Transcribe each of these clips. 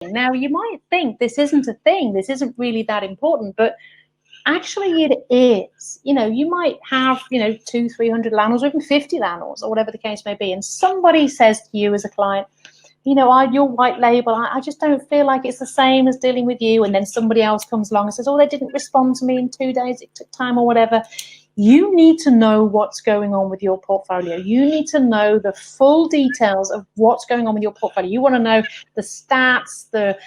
Now, you might think this isn't a thing, this isn't really that important, but actually it is. You might have, 200-300 landlords, or even 50 landlords, or whatever the case may be, and somebody says to you as a client, your white label, I just don't feel like it's the same as dealing with you. And then somebody else comes along and says, oh, they didn't respond to me in 2 days, it took time or whatever. You need to know what's going on with your portfolio. You need to know the full details of what's going on with your portfolio. You want to know the stats, the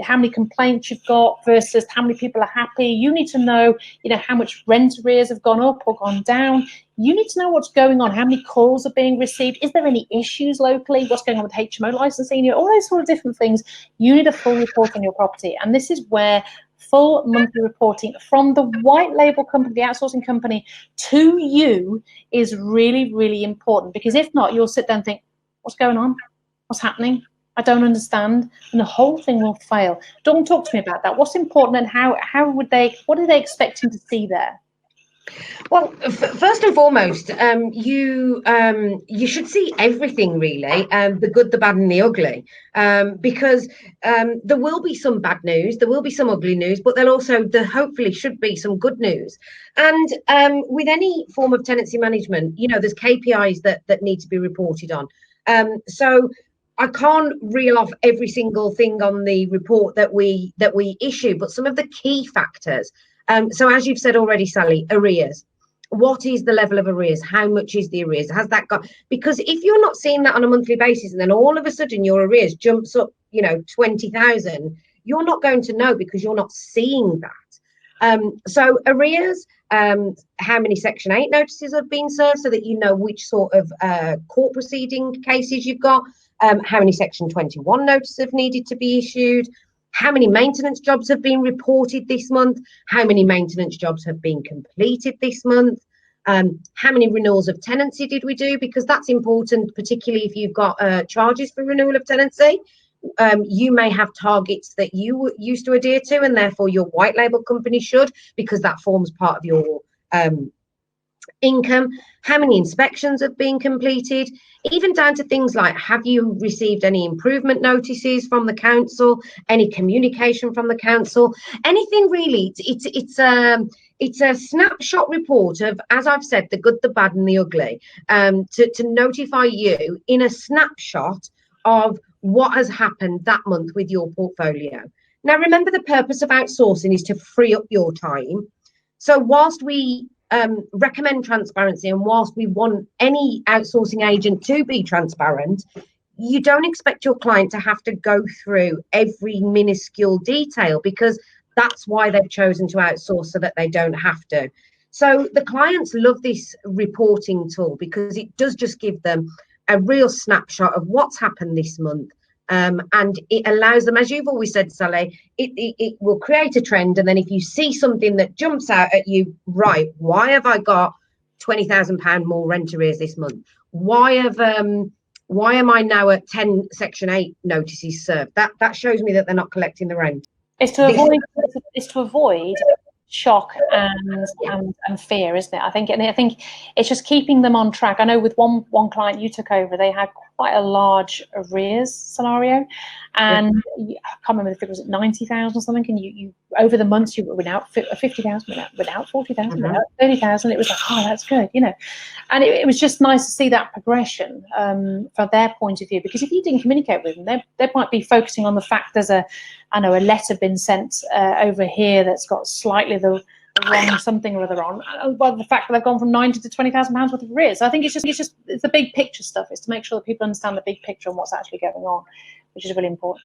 how many complaints you've got versus how many people are happy. You need to know, how much rent arrears have gone up or gone down. You need to know what's going on, how many calls are being received, is there any issues locally, what's going on with HMO licensing, all those sort of different things. You need a full report on your property. And this is where full monthly reporting from the white label company, the outsourcing company, to you is really, really important. Because if not, you'll sit there and think, what's going on? What's happening? I don't understand. And the whole thing will fail. Dawn, talk to me about that. What's important and what are they expecting to see there? Well, first and foremost, you should see everything really, the good, the bad, and the ugly, because there will be some bad news, there will be some ugly news, but there hopefully should be some good news. And with any form of tenancy management, there's KPIs that need to be reported on. So I can't reel off every single thing on the report that we issue, but some of the key factors. So as you've said already, Sally, arrears. What is the level of arrears? How much is the arrears? Has that got? Because if you're not seeing that on a monthly basis, and then all of a sudden your arrears jumps up, 20,000, you're not going to know because you're not seeing that. So arrears, how many Section 8 notices have been served, so that you know which sort of court proceeding cases you've got. How many Section 21 notices have needed to be issued. How many maintenance jobs have been reported this month? How many maintenance jobs have been completed this month? How many renewals of tenancy did we do? Because that's important, particularly if you've got charges for renewal of tenancy. You may have targets that you used to adhere to, and therefore your white label company should, because that forms part of your income. How many inspections have been completed, even down to things like, have you received any improvement notices from the council, any communication from the council, anything really. It's a snapshot report of, as I've said, the good, the bad, and the ugly, to notify you in a snapshot of what has happened that month with your portfolio. Now, remember, the purpose of outsourcing is to free up your time. So whilst we recommend transparency, and whilst we want any outsourcing agent to be transparent, you don't expect your client to have to go through every minuscule detail, because that's why they've chosen to outsource, so that they don't have to. So the clients love this reporting tool because it does just give them a real snapshot of what's happened this month. And it allows them, as you've always said, Sally, it will create a trend. And then if you see something that jumps out at you, right, why have I got £20,000 more rent arrears this month? Why am I now at 10 Section 8 notices served? That shows me that they're not collecting the rent. It's to avoid shock and fear, isn't it? I think it's just keeping them on track. I know with one client you took over, they had quite a large arrears scenario, and I can't remember if it was 90,000 or something. And you over the months, you were without 50,000, without 40,000, without 30,000. It was like, oh, that's good, And it was just nice to see that progression from their point of view, because if you didn't communicate with them, they might be focusing on the fact there's a letter been sent over here that's got slightly the wrong something or other on. Well, the fact that they've gone from 90 to £20,000 worth of arrears. So I think it's the big picture stuff. Is to make sure that people understand the big picture and what's actually going on, which is really important.